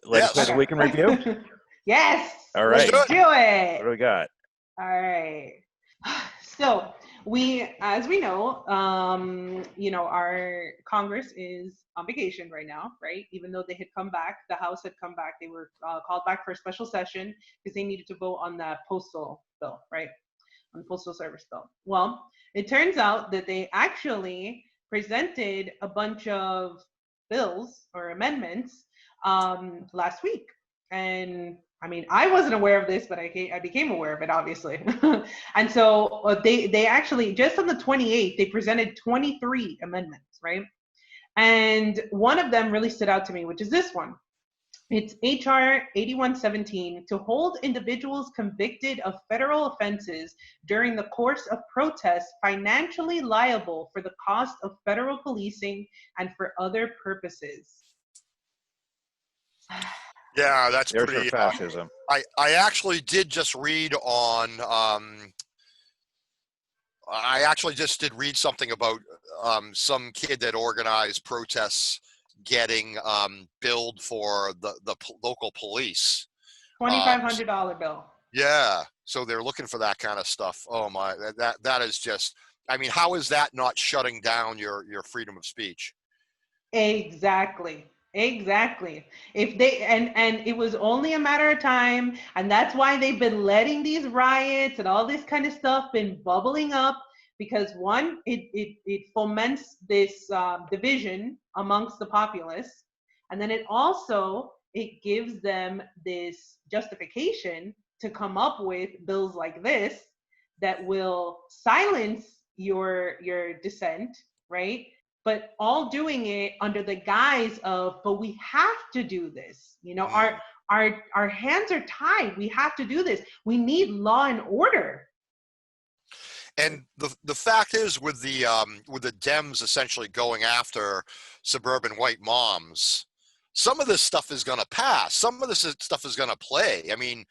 Legislative Okay. Week in Review? Yes. All Let's right. do it. What do we got? All right. So as we know, our Congress is on vacation right now, right? Even though they had come back, the House had come back. They were called back for a special session because they needed to vote on that postal bill, right? On the postal service bill. Well, it turns out that they actually presented a bunch of bills or amendments last week, and I mean, I wasn't aware of this, but I became aware of it, obviously. And so they actually, just on the 28th, they presented 23 amendments, right? And one of them really stood out to me, which is this one. It's HR 8117 to hold individuals convicted of federal offenses during the course of protests financially liable for the cost of federal policing and for other purposes. Yeah, that's There's pretty. your fascism. I actually did just read on. I actually just did read something about some kid that organized protests getting billed for the local police. $2,500 bill. Yeah, so they're looking for that kind of stuff. Oh my, that is just. I mean, how is that not shutting down your freedom of speech? Exactly. If they and it was only a matter of time, and that's why they've been letting these riots and all this kind of stuff been bubbling up, because one, it foments this division amongst the populace, and then it gives them this justification to come up with bills like this that will silence your dissent, right? But all doing it under the guise of, but we have to do this. Our hands are tied. We have to do this. We need law and order. And the fact is, with the Dems essentially going after suburban white moms, some of this stuff is going to pass. Some of this stuff is going to play. I mean,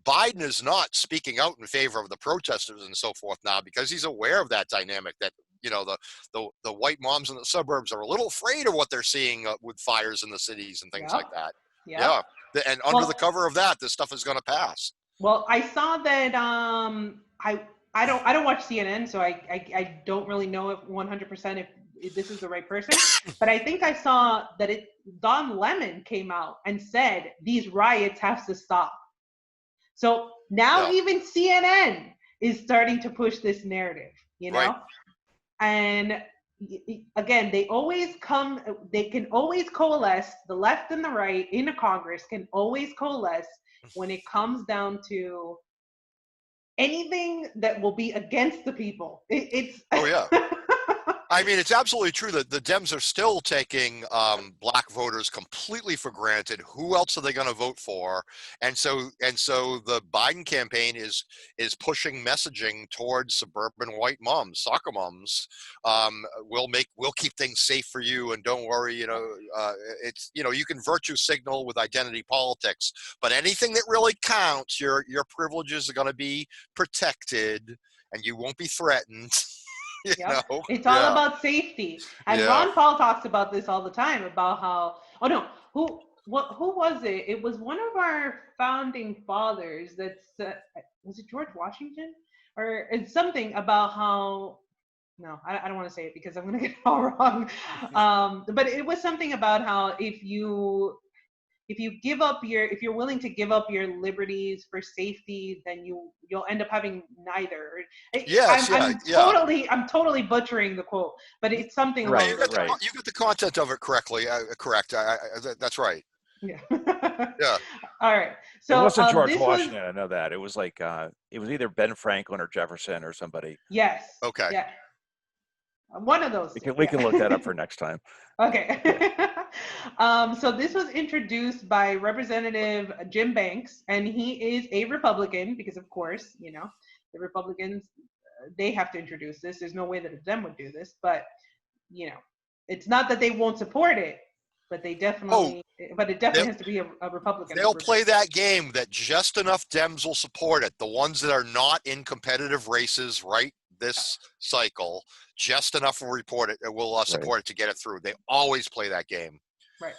Biden is not speaking out in favor of the protesters and so forth now because he's aware of that dynamic that, the white moms in the suburbs are a little afraid of what they're seeing with fires in the cities and things like that. Yeah. And under the cover of that, this stuff is going to pass. Well, I saw that I don't watch CNN, so I don't really know if 100% if this is the right person. But I think I saw that Don Lemon came out and said these riots have to stop. So now even CNN is starting to push this narrative, Right. And again, they can always coalesce, the left and the right in the Congress can always coalesce when it comes down to anything that will be against the people. Oh yeah. I mean, it's absolutely true that the Dems are still taking black voters completely for granted. Who else are they going to vote for? And so the Biden campaign is pushing messaging towards suburban white moms, soccer moms. We'll keep things safe for you, and don't worry. It's you can virtue signal with identity politics, but anything that really counts, your privileges are going to be protected, and you won't be threatened. It's all about safety. And Ron Paul talks about this all the time, about how, who was it? It was one of our founding fathers was it George Washington? Or it's something about how, no, I don't want to say it because I'm going to get it all wrong. But it was something about how if you're willing to give up your liberties for safety, then you'll end up having neither. I'm totally butchering the quote, but it's something right. You got the content of it correctly. Correct. That's right. Yeah. Yeah. All right. So it wasn't George Washington. I know that. It was like it was either Ben Franklin or Jefferson or somebody. Yes. Okay. Yeah. One of those. We can look that up for next time. Okay. So this was introduced by Representative Jim Banks, and he is a Republican because, of course, the Republicans, they have to introduce this. There's no way that a Dem would do this, but, it's not that they won't support it, but they definitely, but it definitely has to be a Republican. They'll play that game that just enough Dems will support it. The ones that are not in competitive races this cycle, just enough will report it. Will support it to get it through. They always play that game. Right.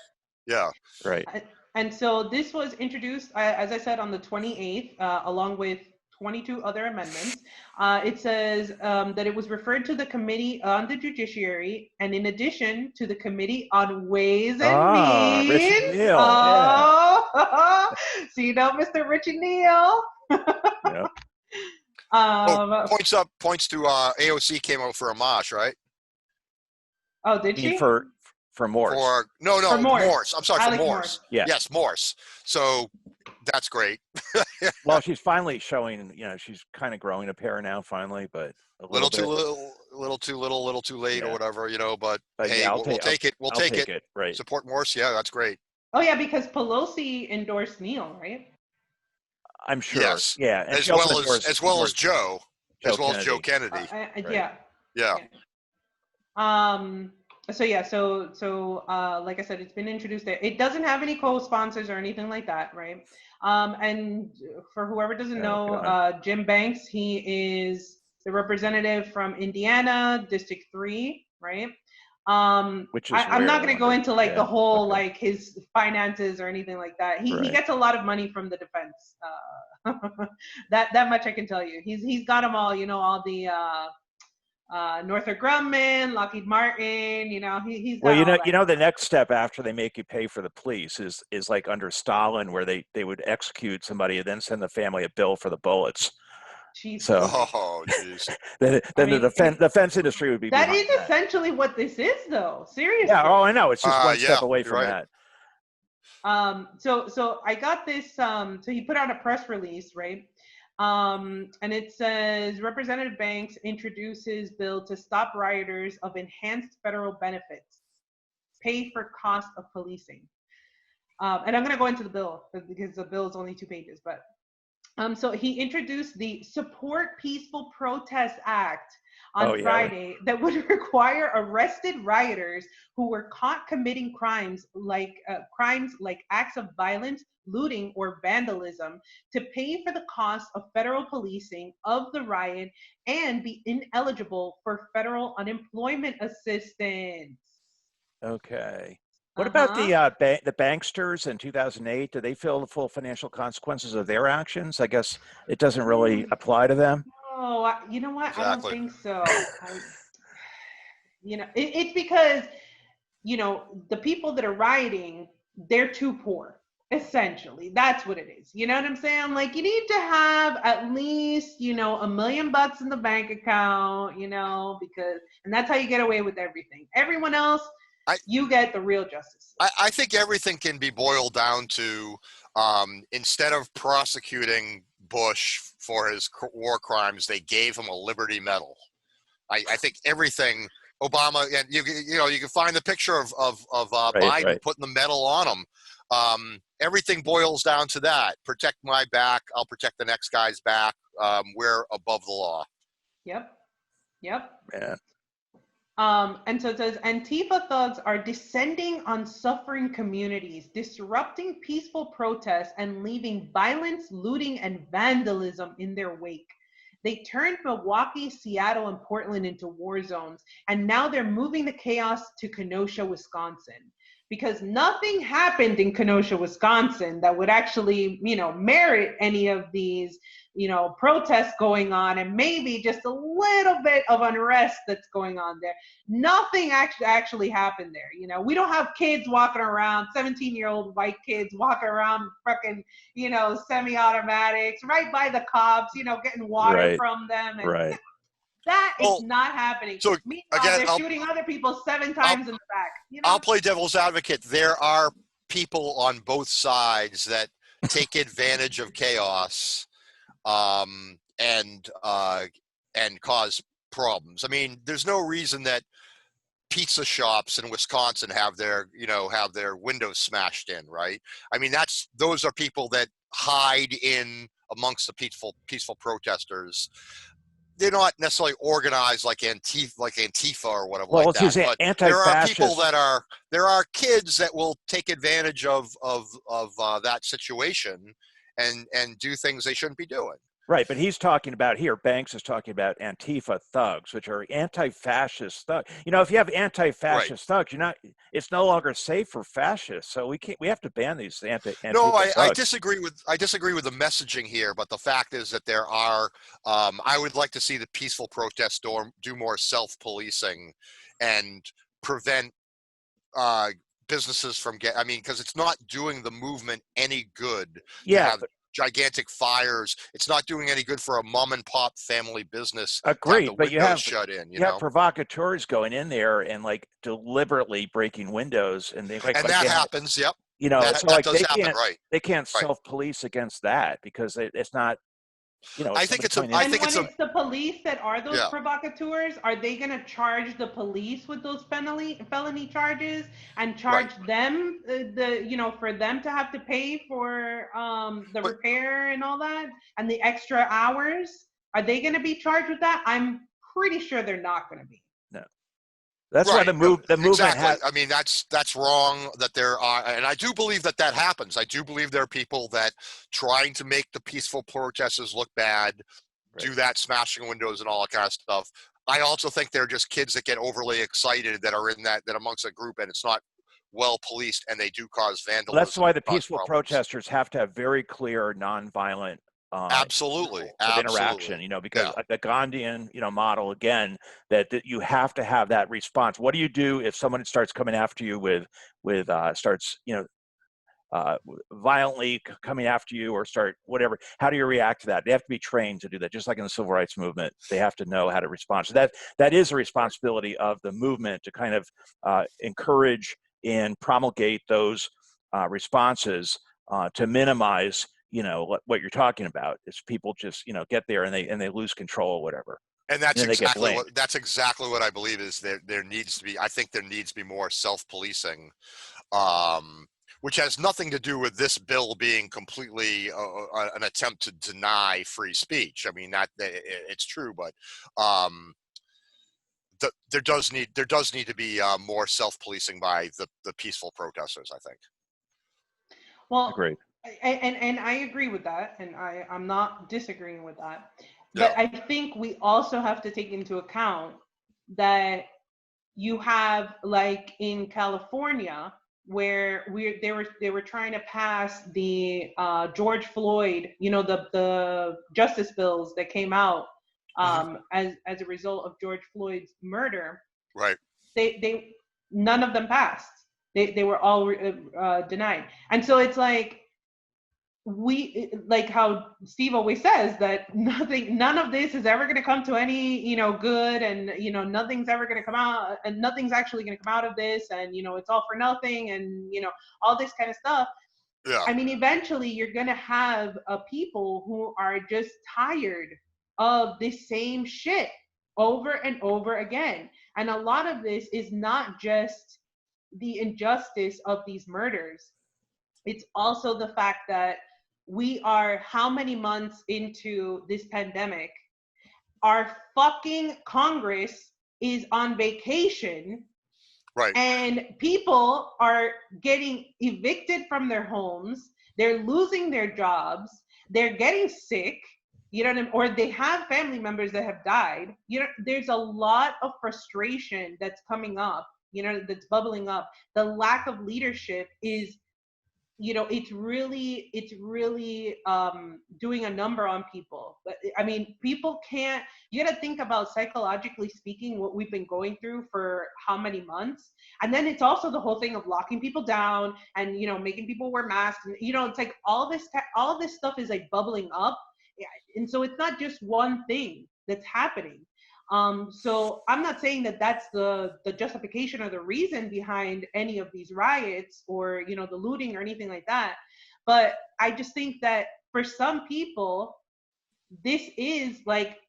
Yeah. Right. And so this was introduced, as I said, on the 28th, along with 22 other amendments. It says that it was referred to the Committee on the Judiciary, and in addition to the Committee on Ways and Richard Means. Neal, Oh, so you know Mr. Richard Neal. Yep. Points to AOC came out for a mosh, right? Oh, did I mean, she? for Morse. For Morse. Morse. I'm sorry, Alex for Morse. Morse. Yeah. Yes, Morse. So that's great. Well, she's finally showing, she's kind of growing a pair now, finally, but a little bit. too little, little too little, little too late, or whatever, But hey, yeah, we'll take it. We'll take it. Right. Support Morse. Yeah, that's great. Oh yeah, because Pelosi endorsed Neal, right? I'm sure. Yes. Yeah. And as well as Joe Kennedy. Yeah. Yeah. So like I said, it's been introduced there. It doesn't have any co-sponsors or anything like that, right? And for whoever doesn't know, Jim Banks, he is the representative from Indiana, District 3, right? Which is I'm not going to go into like the whole like his finances or anything like that. He gets a lot of money from the defense. That much I can tell you. He's got them all, all the Northrop Grumman, Lockheed Martin, he's got the next step after they make you pay for the police is like under Stalin, where they would execute somebody and then send the family a bill for the bullets. Jeez. So, jeez. then the defense industry would be. That is essentially what this is, though. Seriously. Yeah. Oh, I know. It's just one step away from that. So I got this. So he put out a press release, right? And it says Representative Banks introduces bill to stop rioters of enhanced federal benefits, pay for cost of policing. And I'm going to go into the bill because the bill is only 2 pages, but. So he introduced the Support Peaceful Protest Act on Friday that would require arrested rioters who were caught committing crimes like acts of violence, looting, or vandalism to pay for the cost of federal policing of the riot and be ineligible for federal unemployment assistance. Okay. What about the banksters in 2008? Do they feel the full financial consequences of their actions? I guess it doesn't really apply to them. Oh, you know what? Exactly. I don't think so. It's because, the people that are rioting, they're too poor. Essentially, that's what it is. You know what I'm saying? Like, you need to have at least, $1 million in the bank account, and that's how you get away with everything. Everyone else, you get the real justice. I think everything can be boiled down to instead of prosecuting Bush for his war crimes, they gave him a Liberty Medal. I think everything Obama, and you can find the picture of Biden putting the medal on him. Everything boils down to that. Protect my back, I'll protect the next guy's back. We're above the law. Yep. Yeah. And so it says, Antifa thugs are descending on suffering communities, disrupting peaceful protests, and leaving violence, looting, and vandalism in their wake. They turned Milwaukee, Seattle, and Portland into war zones, and now they're moving the chaos to Kenosha, Wisconsin. Because nothing happened in Kenosha, Wisconsin that would actually, merit any of these, protests going on, and maybe just a little bit of unrest that's going on there. Nothing actually happened there. We don't have kids walking around, 17-year-old white kids walking around fucking, semi-automatics right by the cops, getting water from them. And that is not happening. So meanwhile, again, they're shooting other people 7 times in the back. I'll play devil's advocate. There are people on both sides that take advantage of chaos and cause problems. I mean, there's no reason that pizza shops in Wisconsin have their windows smashed in, right? I mean, those are people that hide in amongst the peaceful protesters. They're not necessarily organized like Antifa or whatever like that. But there are people there are kids that will take advantage of that situation and do things they shouldn't be doing. Right, but he's talking about here, Banks is talking about Antifa thugs, which are anti-fascist thugs. You know, if you have Right. anti-fascist thugs, it's no longer safe for fascists. So we have to ban these No, Antifa I thugs. disagree with the messaging here, but the fact is that there are. I would like to see the peaceful protests do more self-policing and prevent uh, businesses from I mean, because it's not doing the movement any good to Yeah, have gigantic fires. It's not doing any good for a mom and pop family business to have the agreed. But windows shut in. you have provocateurs going in there and like deliberately breaking windows, and they And like that they have, happens. Yep, so that like does happen. Right, they can't right. self-police against that because it's not, I it's think somebody it's a. coming in. I And think it's when a. it's the police that are those Yeah. provocateurs, are they going to charge the police with those felony charges and Right. charge them for them to have to pay for the But repair and all that and the extra hours? Are they going to be charged with that? I'm pretty sure they're not going to be. No, that's why right, the movement exactly. has. I mean, that's wrong. That there are, and I do believe that happens. I do believe there are people that trying to make the peaceful protesters look bad, Right. do that, smashing windows and all that kind of stuff. I also think they're just kids that get overly excited that are in that amongst a group, and it's not well policed, and they do cause Well, that's vandalism, why the cause peaceful problems. protesters have to have very clear, nonviolent Absolutely, of absolutely. interaction. Because Yeah, the Gandhian, model again, that you have to have that response. What do you do if someone starts coming after you with starts violently coming after you or start whatever? How do you react to that? They have to be trained to do that, just like in the civil rights movement. They have to know how to respond. So that is a responsibility of the movement to kind of encourage and promulgate those responses to minimize what you're talking about. Is people just get there and they lose control or whatever, and and then they get blamed. that's exactly what I believe is there needs to be. I think there needs to be more self-policing, um, which has nothing to do with this bill being completely an attempt to deny free speech. I mean it's true, but there does need to be more self-policing by the peaceful protesters, I think. Well, Agreed. and I agree with that, and I'm not disagreeing with that. Yeah. But I think we also have to take into account that you have, like in California, where they were trying to pass the George Floyd, the justice bills that came out as a result of George Floyd's murder. Right. They none of them passed. They were all denied. And so it's like, like how Steve always says that none of this is ever going to come to any good, and nothing's ever going to come out, and nothing's actually going to come out of this, and it's all for nothing, and all this kind of stuff. Yeah. I mean, eventually you're going to have people who are just tired of this same shit over and over again. And a lot of this is not just the injustice of these murders. It's also the fact that we are how many months into this pandemic? Our fucking Congress is on vacation. Right. And people are getting evicted from their homes. They're losing their jobs. They're getting sick. Or they have family members that have died. There's a lot of frustration that's coming up, that's bubbling up. The lack of leadership is, it's really doing a number on people. I mean, people can't, you got to think about, psychologically speaking, what we've been going through for how many months. And then it's also the whole thing of locking people down and making people wear masks, and it's like all this stuff is like bubbling up. And so it's not just one thing that's happening. So I'm not saying that that's the justification or the reason behind any of these riots or the looting or anything like that, but I just think that for some people this is like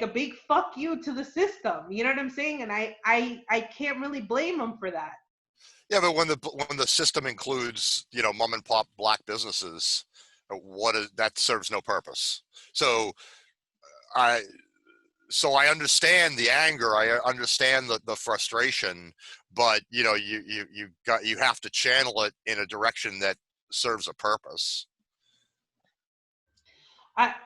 a big fuck you to the system. You know what I'm saying? And I can't really blame them for that. Yeah, but when the system includes mom and pop black businesses, that serves no purpose. So I understand the anger. I understand the frustration, but you have to channel it in a direction that serves a purpose.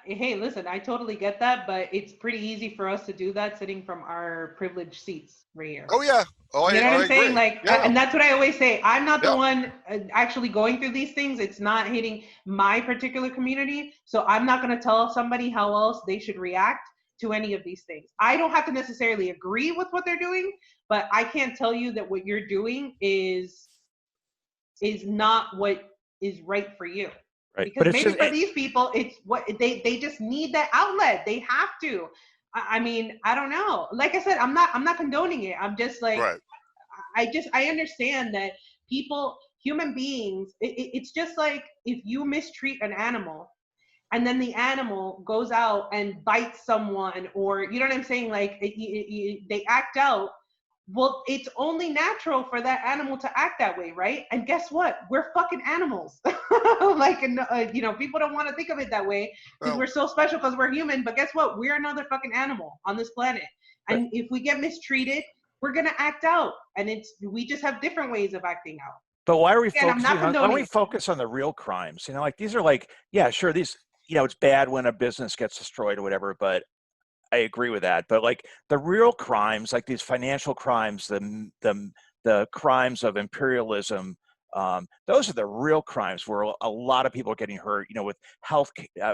Hey, listen, I totally get that, but it's pretty easy for us to do that sitting from our privileged seats right here. Oh yeah. Oh, You know what I I'm saying? agree. Like, Yeah. and that's what I always say. I'm not the Yeah. one actually going through these things. It's not hitting my particular community. So I'm not going to tell somebody how else they should react to any of these things. I don't have to necessarily agree with what they're doing, but I can't tell you that what you're doing is not what is right for you. Right. Because But it's maybe just, for these people, it's what they just need that outlet. They have to. I mean, I don't know. Like I said, I'm not condoning it. I'm just like, Right. I understand that people, human beings, it's just like if you mistreat an animal and then the animal goes out and bites someone, or you know what I'm saying, like they act out. Well, it's only natural for that animal to act that way, right? And guess what? We're fucking animals. Like, you know, people don't want to think of it that way because Well, we're so special because we're human. But guess what? We're another fucking animal on this planet. but, And if we get mistreated, we're gonna act out. And we just have different ways of acting out. but why are we Again, I'm not focusing on, why don't condoning we it. focus on the real crimes? You know, like these are like, yeah, sure, these, you know, it's bad when a business gets destroyed or whatever, but I agree with that. But like the real crimes, like these financial crimes, the crimes of imperialism, those are the real crimes where a lot of people are getting hurt. You know, with health,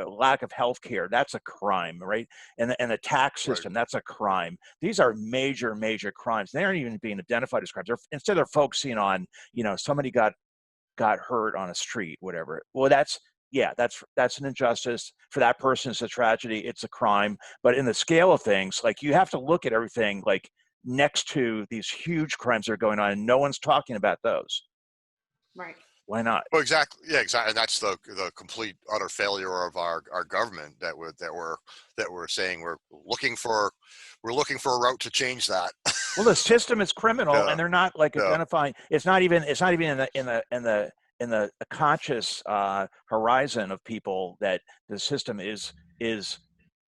lack of health care, that's a crime, right? And the tax right. system, that's a crime. These are major, major crimes. They aren't even being identified as crimes. Instead, they're focusing on, you know, somebody got hurt on a street, whatever. Well, yeah, that's an injustice for that person. It's a tragedy. It's a crime. But in the scale of things, like you have to look at everything like next to these huge crimes that are going on, and no one's talking about those. Right. Why not? Well, exactly. Yeah, exactly. And that's the complete utter failure of our government that we're saying we're looking for a route to change that. Well, the system is criminal, Yeah. and they're not like Yeah. identifying. It's not even in the conscious horizon of people that the system is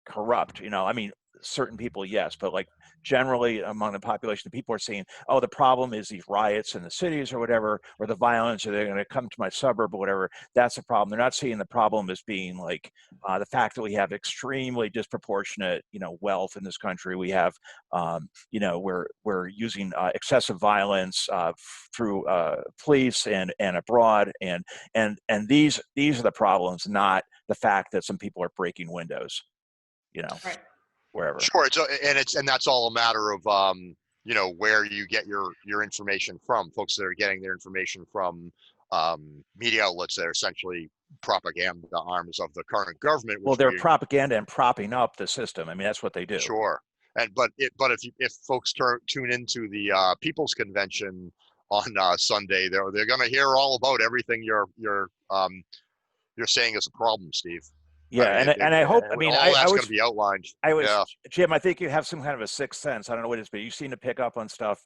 corrupt. You know, I mean, certain people, yes, but like generally among the population, people are saying, oh, the problem is these riots in the cities or whatever, or the violence, or they're going to come to my suburb or whatever. That's the problem. They're not seeing the problem as being like the fact that we have extremely disproportionate, you know, wealth in this country. We have, you know, we're using excessive violence through police and abroad, and these are the problems, not the fact that some people are breaking windows, you know, Right. Sure. wherever. And that's all a matter of you know, where you get your information from. Folks that are getting their information from media outlets that are essentially propaganda arms of the current government. Well, they're propaganda and propping up the system. I mean, that's what they do. Sure. And but if folks tune into the People's Convention on Sunday, they're going to hear all about everything you're saying is a problem, Steve. Yeah, I mean, and I hope. I mean, all that's going to be outlined. Yeah. Jim. I think you have some kind of a sixth sense. I don't know what it is, but you seem to pick up on stuff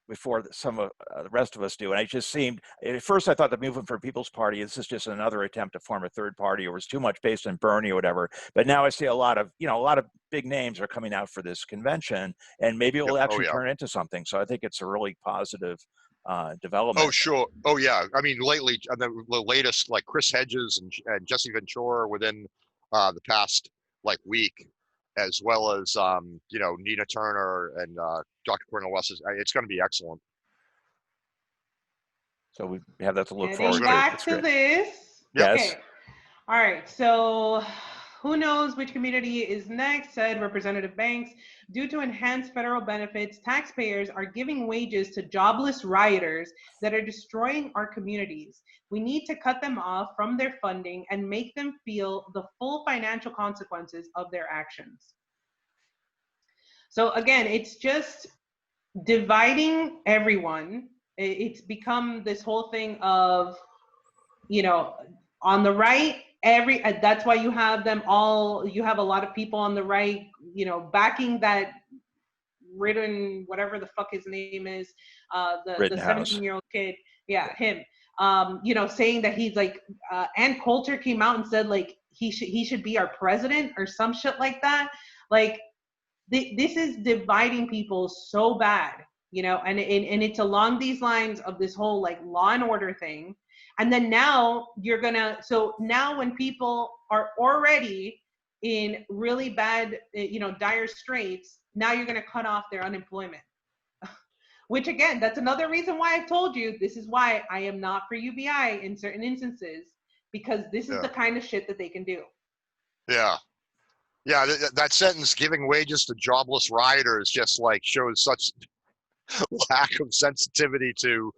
before some of the rest of us do. And I just seemed at first I thought the Movement for People's Party, this is just another attempt to form a third party, or was too much based on Bernie or whatever. But now I see a lot of big names are coming out for this convention, and maybe it will actually turn into something. So I think it's a really positive development. Oh, sure. Oh, yeah. I mean, lately, the latest, like Chris Hedges and Jesse Ventura within the past like week, as well as you know, Nina Turner and Dr. Cornel West. It's going to be excellent. So we have that to look Getting forward to. back to this. Yes. Okay. All right. So who knows which community is next, said Representative Banks. Due to enhanced federal benefits, taxpayers are giving wages to jobless rioters that are destroying our communities. We need to cut them off from their funding and make them feel the full financial consequences of their actions. So again, it's just dividing everyone. It's become this whole thing of, you know, on the right, that's why you have them all, you have a lot of people on the right, you know, backing that Ridden, whatever the fuck his name is, the 17-year-old kid, yeah, him, you know, saying that he's like, Ann Coulter came out and said like he should be our president or some shit like that. Like this is dividing people so bad, you know, and it's along these lines of this whole like law and order thing. And then now so now when people are already in really bad, dire straits, now you're going to cut off their unemployment. Which again, that's another reason why I've told you, this is why I am not for UBI in certain instances, because this is the kind of shit that they can do. Yeah. Yeah, that sentence, giving wages to jobless rioters, just like shows such lack of sensitivity to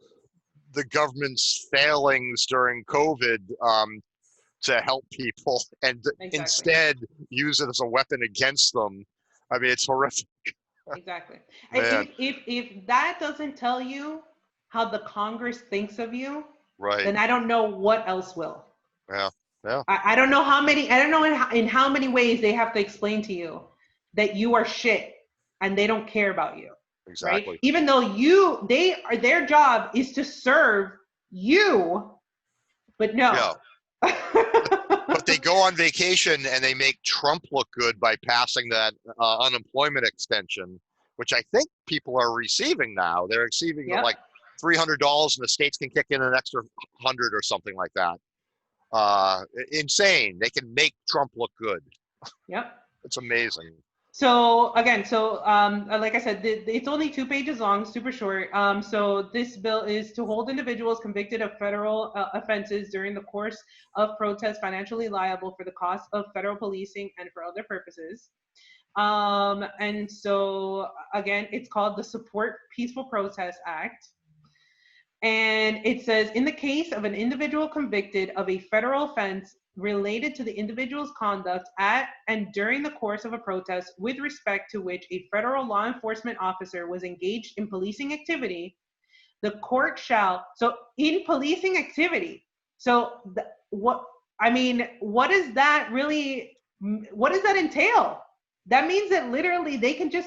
the government's failings during COVID to help people, and instead use it as a weapon against them. I mean, it's horrific. Exactly. Man. If that doesn't tell you how the Congress thinks of you, right, then I don't know what else will. Yeah. Yeah. I don't know in how many ways they have to explain to you that you are shit and they don't care about you. Exactly. Right? Even though their job is to serve you, but no. Yeah. But they go on vacation and they make Trump look good by passing that unemployment extension, which I think people are receiving now. They're receiving like $300, and the states can kick in an extra 100 or something like that. Insane. They can make Trump look good. Yep. It's amazing. So again, like I said, it's only 2 pages long, super short. So this bill is to hold individuals convicted of federal offenses during the course of protests financially liable for the cost of federal policing and for other purposes. And so again, it's called the Support Peaceful Protest Act. And it says, in the case of an individual convicted of a federal offense related to the individual's conduct at and during the course of a protest with respect to which a federal law enforcement officer was engaged in policing activity, the court shall, so in policing activity, so what does that entail? That means that literally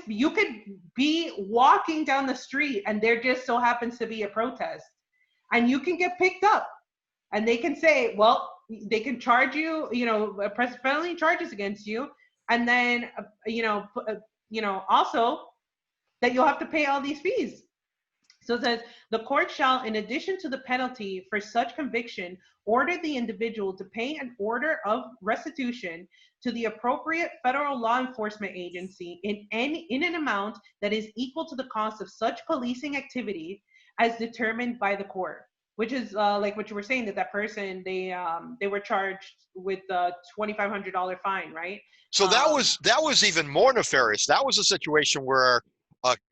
you could be walking down the street and there just so happens to be a protest and you can get picked up and they can say, well, they can charge you, press felony charges against you. And then, also that you'll have to pay all these fees. So it says, the court shall, in addition to the penalty for such conviction, order the individual to pay an order of restitution to the appropriate federal law enforcement agency in an amount that is equal to the cost of such policing activity as determined by the court. Which is like what you were saying, that person, they were charged with a $2,500 fine, right? So that was even more nefarious. That was a situation where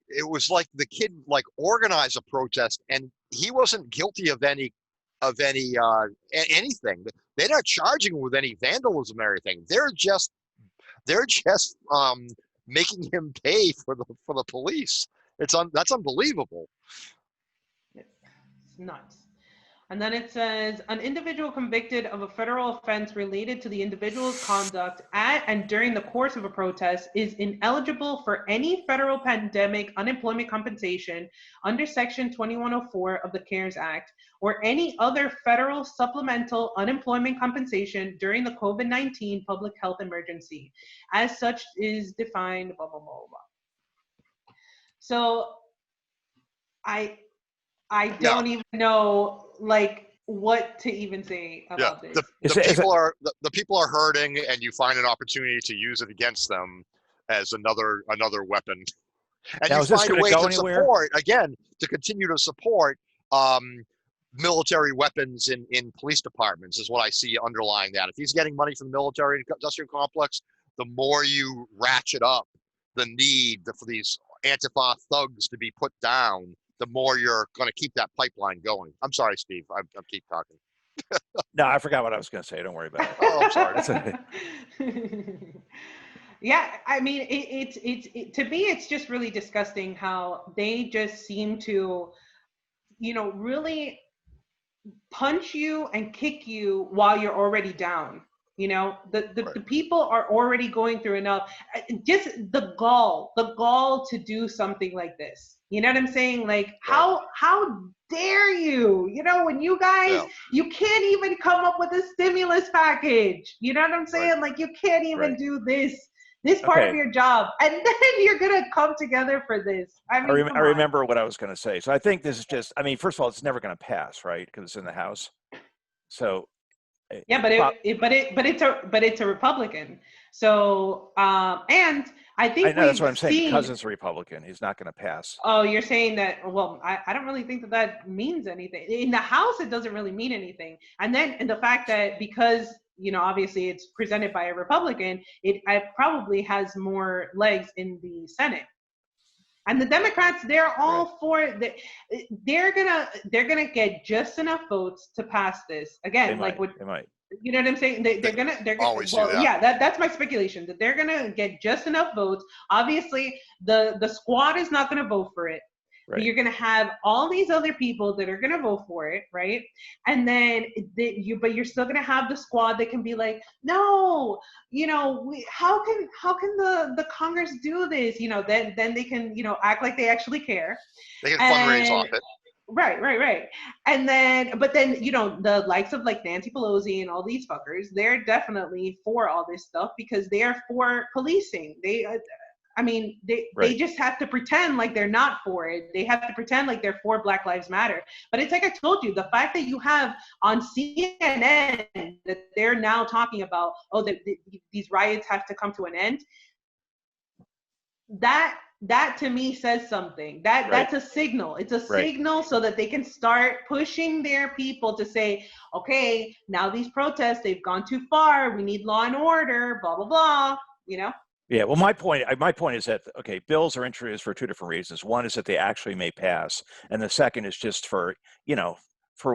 it was like the kid organized a protest and he wasn't guilty of anything. They're not charging him with any vandalism or anything. They're just making him pay for the police. That's unbelievable. It's nuts. And then it says, an individual convicted of a federal offense related to the individual's conduct at and during the course of a protest is ineligible for any federal pandemic unemployment compensation under Section 2104 of the CARES Act or any other federal supplemental unemployment compensation during the COVID-19 public health emergency, as such is defined, blah, blah, blah, blah. So I don't even know what to even say about this. The people are hurting, and you find an opportunity to use it against them as another weapon. And now, you find a way to continue to support military weapons in police departments is what I see underlying that. If he's getting money from the military industrial complex, the more you ratchet up the need for these Antifa thugs to be put down, the more you're going to keep that pipeline going. I'm sorry, Steve. I keep talking. No, I forgot what I was going to say. Don't worry about it. Oh, I'm sorry. Yeah, I mean, it's to me, it's just really disgusting how they just seem to, really punch you and kick you while you're already down. The people are already going through enough. Just the gall to do something like this. You know what I'm saying? How dare you? When you guys, you can't even come up with a stimulus package. You know what I'm saying? You can't even do this part of your job, and then you're gonna come together for this. I remember what I was going to say. So I think this is just, first of all, it's never going to pass, right? Because it's in the House. So Yeah, but it's a Republican. So and I I think know, that's we've what I'm saying. seen. Because it's a Republican, he's not going to pass. Oh, you're saying that? Well, I don't really think that that means anything. In the House, it doesn't really mean anything. And the fact that because obviously it's presented by a Republican, it probably has more legs in the Senate. And the Democrats, they're all Right. for the, they're gonna get just enough votes to pass this. They Again, like might. what They might. you know what I'm saying? They're gonna Always do well, that. yeah, that's my speculation, that they're gonna get just enough votes. Obviously, the squad is not gonna vote for it. But Right. you're gonna have all these other people that are gonna vote for it, right? And then but you're still gonna have the squad that can be like, no, how can the Congress do this? Then they can act like they actually care. They can fundraise off it. Right. And then, but then, the likes of like Nancy Pelosi and all these fuckers, they're definitely for all this stuff because they are for policing. They Right. just have to pretend like they're not for it. They have to pretend like they're for Black Lives Matter. But it's like I told you, the fact that you have on CNN that they're now talking about, that these riots have to come to an end, that to me says something. That's a signal. It's a signal so that they can start pushing their people to say, okay, now these protests, they've gone too far. We need law and order, blah, blah, blah, Yeah, well, my point is that, okay, bills are introduced for two different reasons. One is that they actually may pass, and the second is just for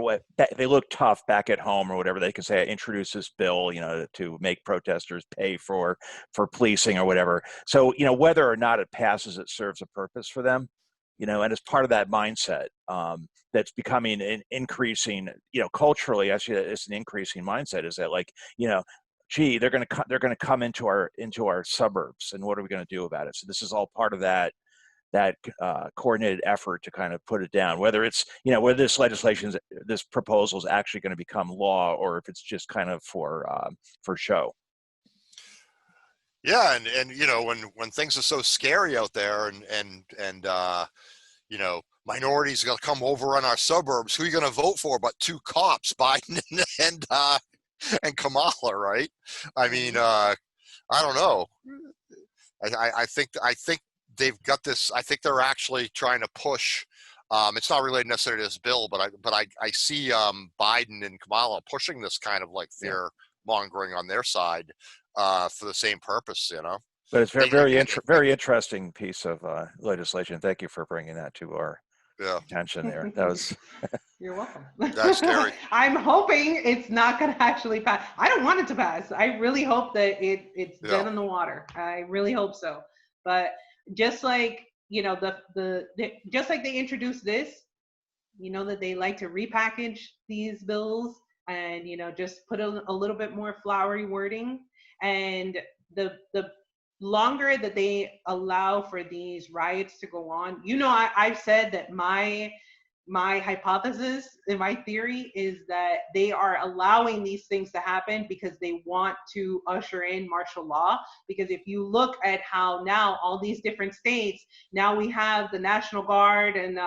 what they look tough back at home or whatever. They can say, I introduce this bill, to make protesters pay for policing or whatever. So, whether or not it passes, it serves a purpose for them, and as part of that mindset that's becoming an increasing, culturally, actually, it's an increasing mindset, is that like, gee, they're going to come into our suburbs, and what are we going to do about it? So this is all part of that coordinated effort to kind of put it down, whether it's whether this proposal is actually going to become law, or if it's just kind of for show. Yeah, and when things are so scary out there, and minorities are going to come over on our suburbs, who are you going to vote for but two cops, Biden and Kamala, right? I mean, I don't know. I think they've got this. I think they're actually trying to push. It's not related necessarily to this bill, but I see Biden and Kamala pushing this kind of like fear mongering on their side for the same purpose, But it's very interesting piece of legislation. Thank you for bringing that to our attention there. That was. You're welcome. That's scary. I'm hoping it's not going to actually pass. I don't want it to pass. I really hope that it's dead in the water. I really hope so. But just like just like they introduced this, that they like to repackage these bills and just put a little bit more flowery wording, and the longer that they allow for these riots to go on, I've said that my hypothesis and my theory is that they are allowing these things to happen because they want to usher in martial law. Because if you look at how now all these different states, now we have the National Guard and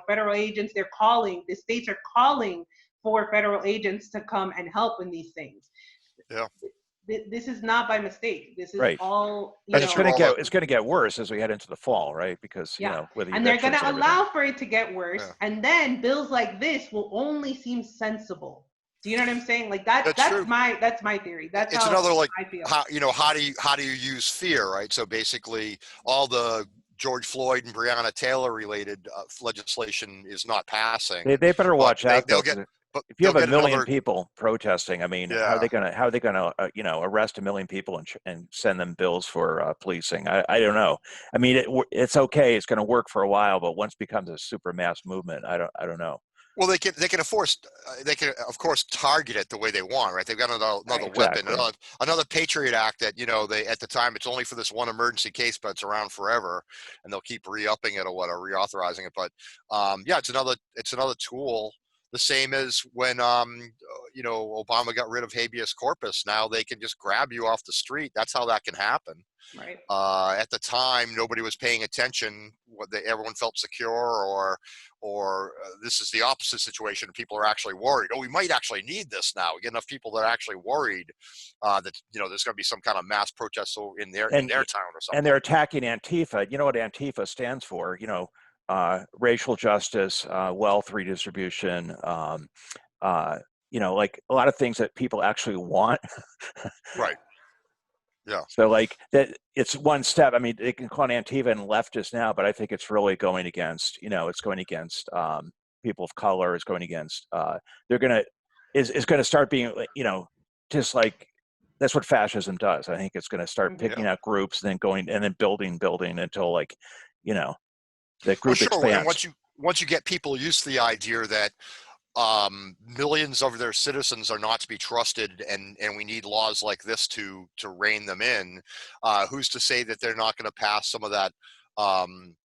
federal agents, the states are calling for federal agents to come and help in these things. Yeah. This is not by mistake. This is all. And it's going to get worse as we head into the fall, right? Because with the and they're going to allow for it to get worse, and then bills like this will only seem sensible. Do you know what I'm saying? Like that's my theory. That's it's how another like I feel. How do you use fear, right? So basically, all the George Floyd and Breonna Taylor related legislation is not passing. They better watch out. If you have 1 million people protesting, I mean, how are they gonna arrest 1 million people and send them bills for policing? I don't know. I mean, it's okay. It's going to work for a while, but once it becomes a super mass movement, I don't know. Well, they can of course target it the way they want, right? They've got another weapon, another Patriot Act that they at the time it's only for this one emergency case, but it's around forever, and they'll keep re-upping it or reauthorizing it. But it's another tool. The same as when Obama got rid of habeas corpus. Now they can just grab you off the street. That's how that can happen. Right. At the time, nobody was paying attention everyone felt secure, or this is the opposite situation. People are actually worried. Oh, we might actually need this now. We get enough people that are actually worried that there's going to be some kind of mass protest in their town or something. And they're attacking Antifa. You know what Antifa stands for? Racial justice, wealth redistribution. Like a lot of things that people actually want. Right. Yeah. So like that, it's one step. I mean, they can call it Antifa and leftist now, but I think it's really going against, it's going against people of color. It's going against. Is going to start being, just like that's what fascism does. I think it's going to start picking out groups, and then building until the group expands. And once you get people used to the idea that millions of their citizens are not to be trusted, and we need laws like this to rein them in, who's to say that they're not going to pass some of that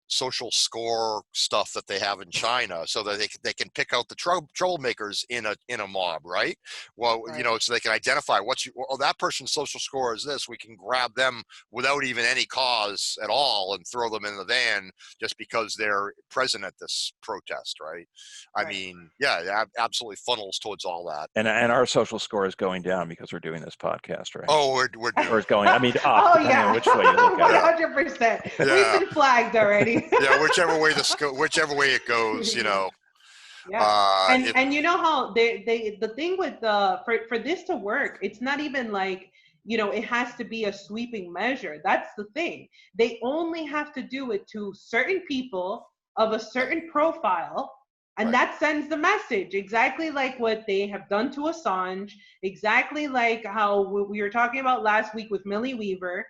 social score stuff that they have in China, so that they can pick out the troublemakers in a mob, right? Well, right. So they can identify that person's social score is this. We can grab them without even any cause at all and throw them in the van just because they're present at this protest, right? I mean, yeah, it absolutely funnels towards all that. And our social score is going down because we're doing this podcast, right? Oh, we're or it's going. I mean, up, depending on which way you look at it. 100%. We've been flagged already. Yeah, whichever way it goes, Yeah, and you know how the thing with for this to work, it's not even like it has to be a sweeping measure. That's the thing. They only have to do it to certain people of a certain profile, and that sends the message exactly like what they have done to Assange, exactly like how we were talking about last week with Millie Weaver.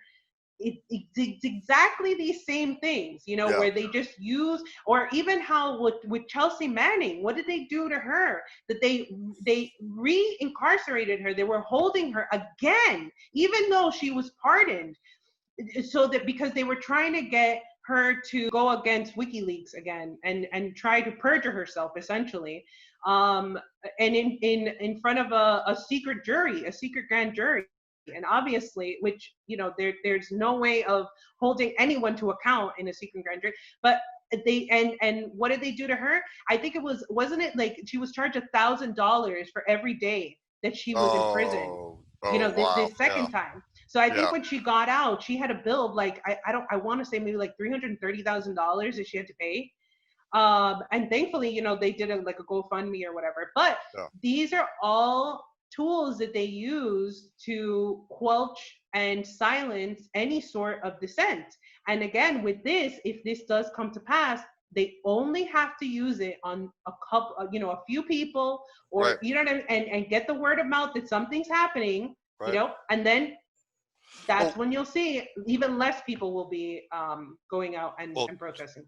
It's exactly these same things, where they just use, or even how with Chelsea Manning, what did they do to her? That they re-incarcerated her. They were holding her again, even though she was pardoned, so that because they were trying to get her to go against WikiLeaks again and try to perjure herself, essentially, and in front of a secret jury, a secret grand jury. And obviously, which there's no way of holding anyone to account in a secret grand jury. But they and what did they do to her? I think wasn't it like she was charged $1,000 for every day that she was in prison. The second time. So I think when she got out, she had a bill of like I want to say maybe like $330,000 that she had to pay. And thankfully, they did a GoFundMe or whatever. But these are all tools that they use to quelch and silence any sort of dissent. And again, with this, if this does come to pass, they only have to use it on a couple, a few people, or and get the word of mouth that something's happening, and then that's when you'll see even less people will be going out and protesting.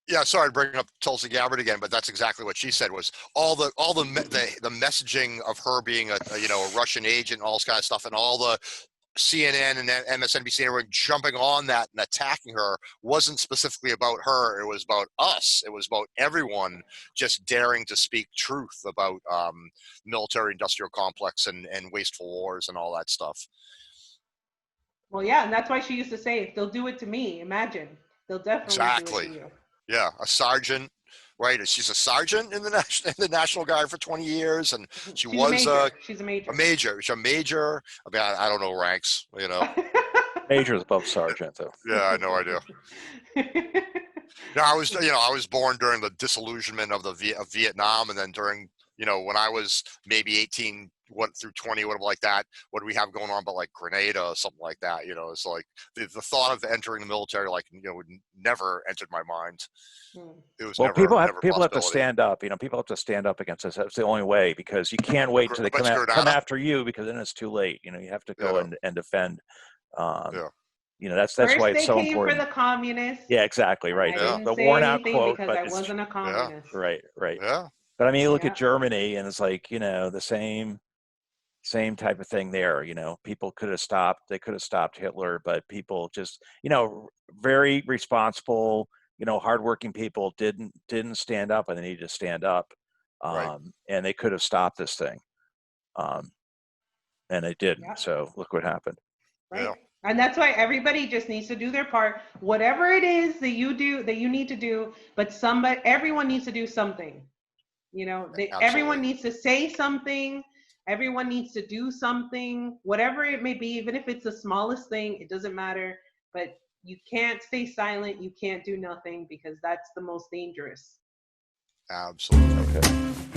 Yeah, sorry to bring up Tulsi Gabbard again, but that's exactly what she said, was all the messaging of her being a Russian agent and all this kind of stuff, and all the CNN and MSNBC, everyone jumping on that and attacking her, wasn't specifically about her. It was about us. It was about everyone just daring to speak truth about military-industrial complex and wasteful wars and all that stuff. Well, yeah, and that's why she used to say, if they'll do it to me, imagine. They'll definitely do it to you. Yeah, a sergeant, right? She's a sergeant in the National Guard for 20 years, and she's a major. She's a major. I mean, I don't know ranks, Major is above sergeant, though. Yeah, I know, I do. No, I was born during the disillusionment of Vietnam, and then during when I was maybe 18 through 20, whatever like that, what do we have going on, but like Grenada or something like that, it's like the thought of entering the military, would never entered my mind. It was people have to stand up, people have to stand up against this. That's the only way, because you can't wait till they come after you, because then it's too late. You have to go and defend. That's First why it's so important. They came for the communists. Yeah, exactly, right. The worn out quote, because I wasn't a communist. Right. Yeah. But I mean, you look at Germany, and it's like, the same type of thing there. People could have stopped. They could have stopped Hitler, but people just, very responsible, hardworking people didn't stand up, and they needed to stand up, and they could have stopped this thing, and they didn't. So look what happened. Right. And that's why everybody just needs to do their part, whatever it is that you do, that you need to do. But everyone needs to do something. You know, everyone needs to say something. Everyone needs to do something, whatever it may be, even if it's the smallest thing, it doesn't matter. But you can't stay silent. You can't do nothing, because that's the most dangerous. Absolutely. Okay.